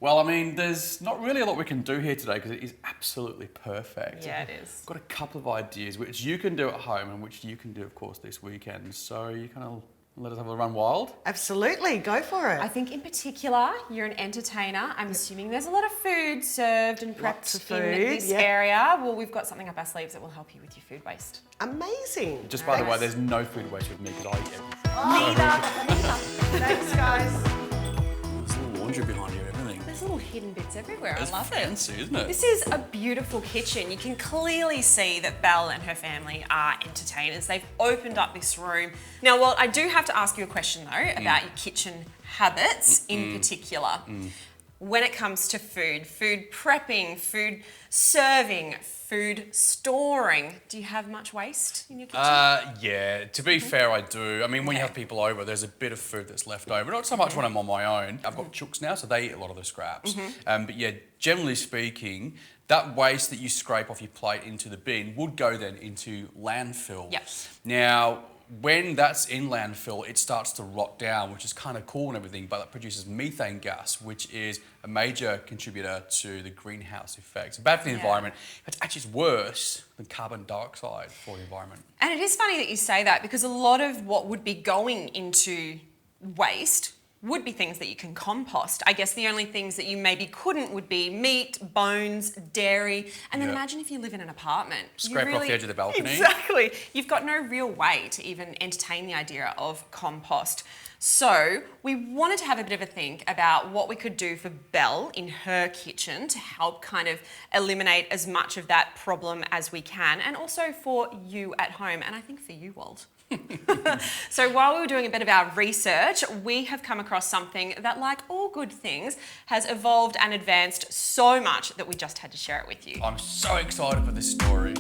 Well, I mean, there's not really a lot we can do here today because it is absolutely perfect. Yeah, it is. I've got a couple of ideas which you can do at home and which you can do, of course, this weekend. So you kind of let us have a run wild? Absolutely, go for it. I think in particular, you're an entertainer. I'm assuming there's a lot of food served and Lots of prepped food, in this area. Well, we've got something up our sleeves that will help you with your food waste. Amazing. Just by the way, there's no food waste with me because I eat everything. Thanks, guys. There's a little laundry behind here, everything. There's little hidden bits everywhere. It's I love fancy, it. isn't it? This is a beautiful kitchen. You can clearly see that Belle and her family are entertainers. They've opened up this room. Now, Walt, I do have to ask you a question though about your kitchen habits in particular. When it comes to food prepping, food serving, food storing, do you have much waste in your kitchen? Yeah, to be fair, I do. I mean, when you have people over, there's a bit of food that's left over. Not so much when I'm on my own. I've got chooks now, so they eat a lot of the scraps. But yeah, generally speaking, that waste that you scrape off your plate into the bin would go then into landfill. Yep. Now, when that's in landfill, it starts to rot down, which is kind of cool and everything, but that produces methane gas, which is a major contributor to the greenhouse effect. It's bad for the environment. It's actually worse than carbon dioxide for the environment. And it is funny that you say that because a lot of what would be going into waste would be things that you can compost. I guess the only things that you maybe couldn't would be meat, bones, dairy, and then imagine if you live in an apartment. Scrape it off the edge of the balcony. Exactly. You've got no real way to even entertain the idea of compost. So we wanted to have a bit of a think about what we could do for Belle in her kitchen to help kind of eliminate as much of that problem as we can, and also for you at home, and I think for you, Walt. So while we were doing a bit of our research, we have come across something that, like all good things, has evolved and advanced so much that we just had to share it with you. I'm so excited for this story.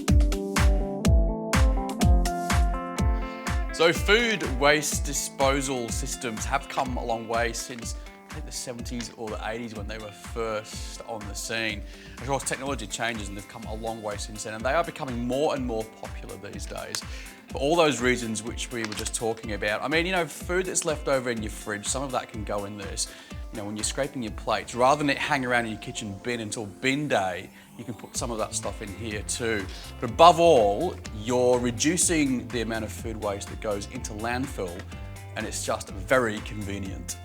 So food waste disposal systems have come a long way since I think the 70s or the 80s when they were first on the scene. Of course, technology changes and they've come a long way since then, and they are becoming more and more popular these days. For all those reasons which we were just talking about. I mean, you know, food that's left over in your fridge, some of that can go in this. You know, when you're scraping your plates, rather than it hang around in your kitchen bin until bin day, you can put some of that stuff in here too. But above all, you're reducing the amount of food waste that goes into landfill, and it's just very convenient.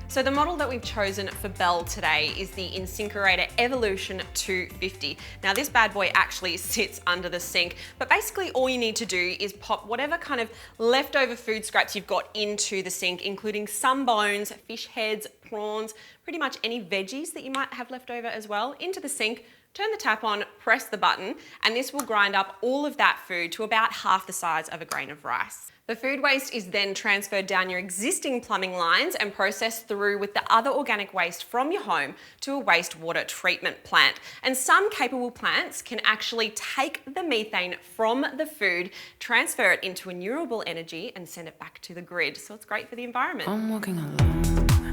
So the model that we've chosen for Belle today is the InSinkErator Evolution 250. Now this bad boy actually sits under the sink, but basically all you need to do is pop whatever kind of leftover food scraps you've got into the sink, including some bones, fish heads, prawns, pretty much any veggies that you might have left over as well, into the sink. Turn the tap on, press the button, and this will grind up all of that food to about half the size of a grain of rice. The food waste is then transferred down your existing plumbing lines and processed through with the other organic waste from your home to a wastewater treatment plant. And some capable plants can actually take the methane from the food, transfer it into renewable energy, and send it back to the grid. So it's great for the environment. I'm walking alone.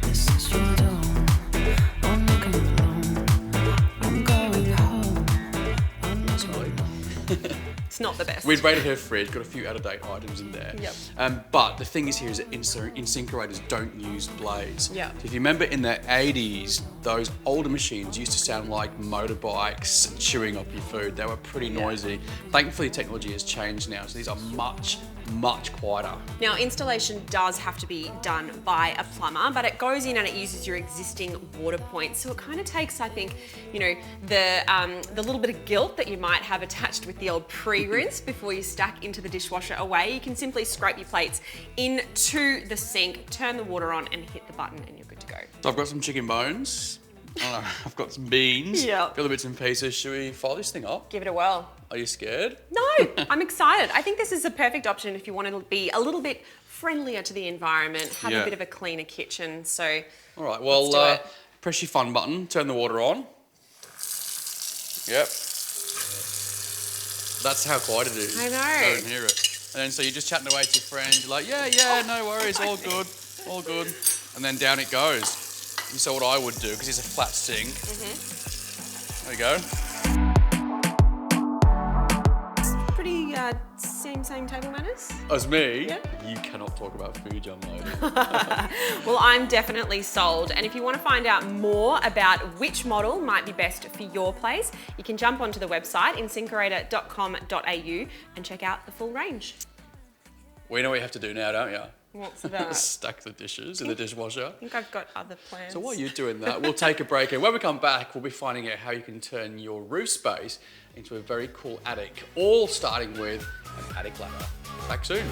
This is your door. I'm walking alone. I'm going home. It's not the best. We've raided her fridge, got a few out-of-date items in there. Yep. But the thing is here is that InSinkErators don't use blades. Yeah. So if you remember in the 80s, those older machines used to sound like motorbikes chewing up your food. They were pretty noisy. Thankfully, technology has changed now, so these are much quieter. Now, installation does have to be done by a plumber, but it goes in and it uses your existing water points. So it kind of takes, I think, you know, the little bit of guilt that you might have attached with the old pre-rinse before you stack into the dishwasher away. You can simply scrape your plates into the sink, turn the water on and hit the button and you're good to go. So I've got some chicken bones. I've got some beans. Yeah. Got the bits and pieces. Should we fire this thing up? Give it a whirl. Are you scared? No, I'm excited. I think this is a perfect option if you want to be a little bit friendlier to the environment, have a bit of a cleaner kitchen. So, all right, well, press your fun button, turn the water on. Yep. That's how quiet it is. I know. I don't hear it. And then so you're just chatting away to your friend. You're like, yeah, no worries, all good. And then down it goes. And so what I would do, because it's a flat sink, there you go. pretty same table manners? As me, Yeah. you cannot talk about food, young lady. Well, I'm definitely sold. And if you want to find out more about which model might be best for your place, you can jump onto the website InSinkErator.com.au and check out the full range. We know what you have to do now, don't you? What's that? Stack the dishes in the dishwasher. I think I've got other plans. So while you're doing that, we'll take a break, and when we come back, we'll be finding out how you can turn your roof space into a very cool attic, all starting with an attic ladder. Back soon.